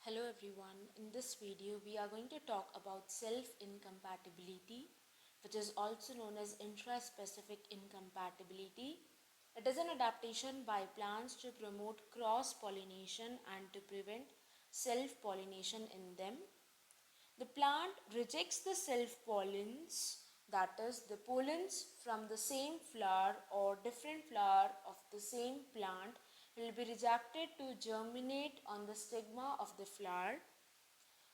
Hello everyone, in this video we are going to talk about self-incompatibility, which is also known as intraspecific incompatibility. It is an adaptation by plants to promote cross-pollination and to prevent self-pollination in them. The plant rejects the self-pollens, that is, the pollens from the same flower or different flower of the same plant will be rejected to germinate on the stigma of the flower.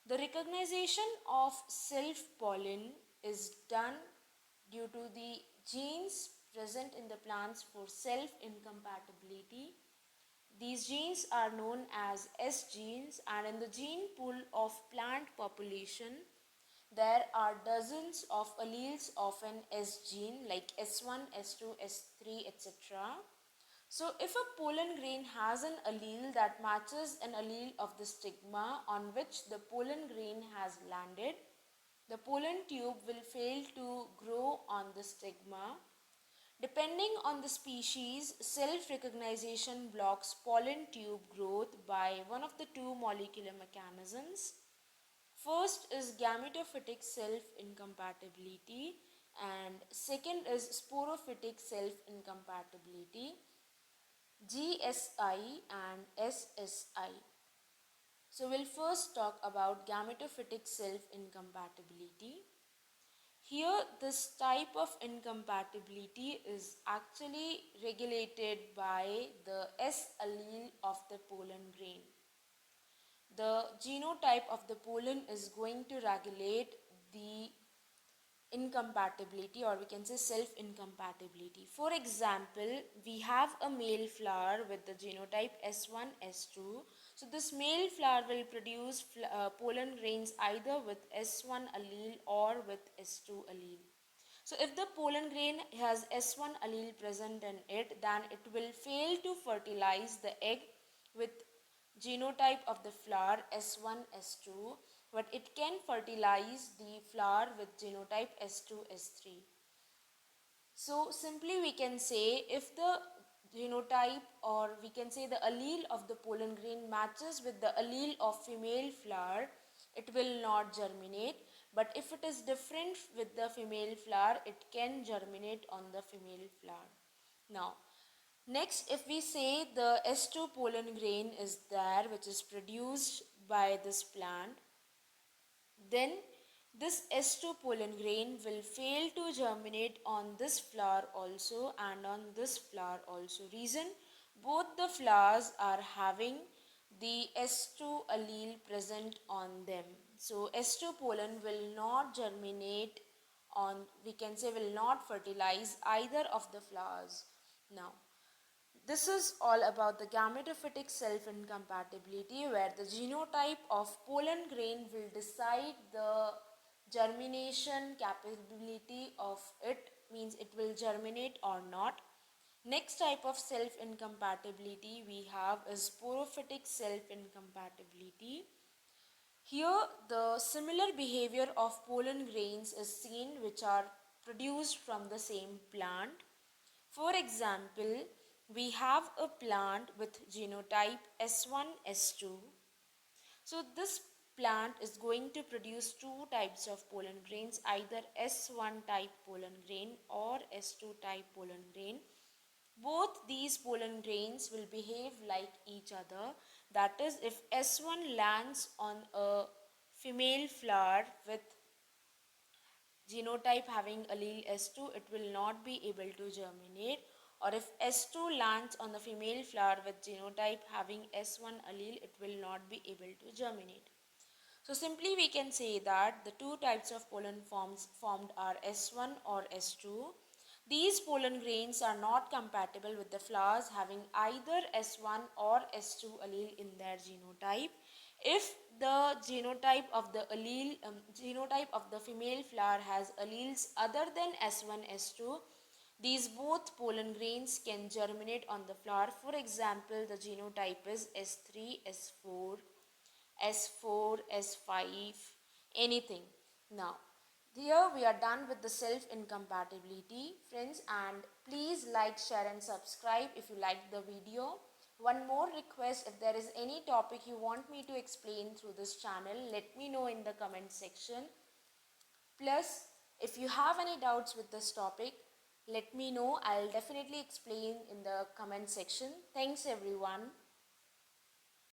The recognition of self-pollen is done due to the genes present in the plants for self-incompatibility. These genes are known as S genes, and in the gene pool of plant population there are dozens of alleles of an S gene like S1, S2, S3, etc. So if a pollen grain has an allele that matches an allele of the stigma on which the pollen grain has landed, the pollen tube will fail to grow on the stigma. Depending on the species, self-recognition blocks pollen tube growth by one of the two molecular mechanisms. First is gametophytic self-incompatibility and second is sporophytic self-incompatibility, GSI and SSI. So we'll first talk about gametophytic self-incompatibility. Here, this type of incompatibility is actually regulated by the S allele of the pollen grain. The genotype of the pollen is going to regulate the incompatibility, or we can say self-incompatibility. For example, we have a male flower with the genotype S1, S2. So this male flower will produce pollen grains either with S1 allele or with S2 allele. So if the pollen grain has S1 allele present in it, then it will fail to fertilize the egg with genotype of the flower S1, S2, but it can fertilize the flower with genotype S2, S3. So simply we can say if the genotype, or we can say the allele of the pollen grain matches with the allele of female flower, it will not germinate. But if it is different with the female flower, it can germinate on the female flower. Now, next, if we say the S2 pollen grain is there, which is produced by this plant, then this S2 pollen grain will fail to germinate on this flower also and on this flower also. Reason, both the flowers are having the S2 allele present on them. So S2 pollen will not germinate on, we can say will not fertilize either of the flowers. Now, this is all about the gametophytic self-incompatibility, where the genotype of pollen grain will decide the germination capability of it, means it will germinate or not. Next type of self-incompatibility we have is sporophytic self-incompatibility. Here the similar behavior of pollen grains is seen which are produced from the same plant. For example, we have a plant with genotype S1, S2. So this plant is going to produce two types of pollen grains, either S1 type pollen grain or S2 type pollen grain. Both these pollen grains will behave like each other. That is, if S1 lands on a female flower with genotype having allele S2, it will not be able to germinate. Or if S2 lands on the female flower with genotype having S1 allele, it will not be able to germinate. So simply we can say that the two types of pollen formed are S1 or S2. These pollen grains are not compatible with the flowers having either S1 or S2 allele in their genotype. If the genotype of the genotype of the female flower has alleles other than S1, S2, these both pollen grains can germinate on the flower. For example, the genotype is S3, S4, S4, S5, anything. Now, here we are done with the self-incompatibility, friends, and please like, share and subscribe if you liked the video. One more request, if there is any topic you want me to explain through this channel, let me know in the comment section. Plus, if you have any doubts with this topic, let me know. I'll definitely explain in the comment section. Thanks everyone.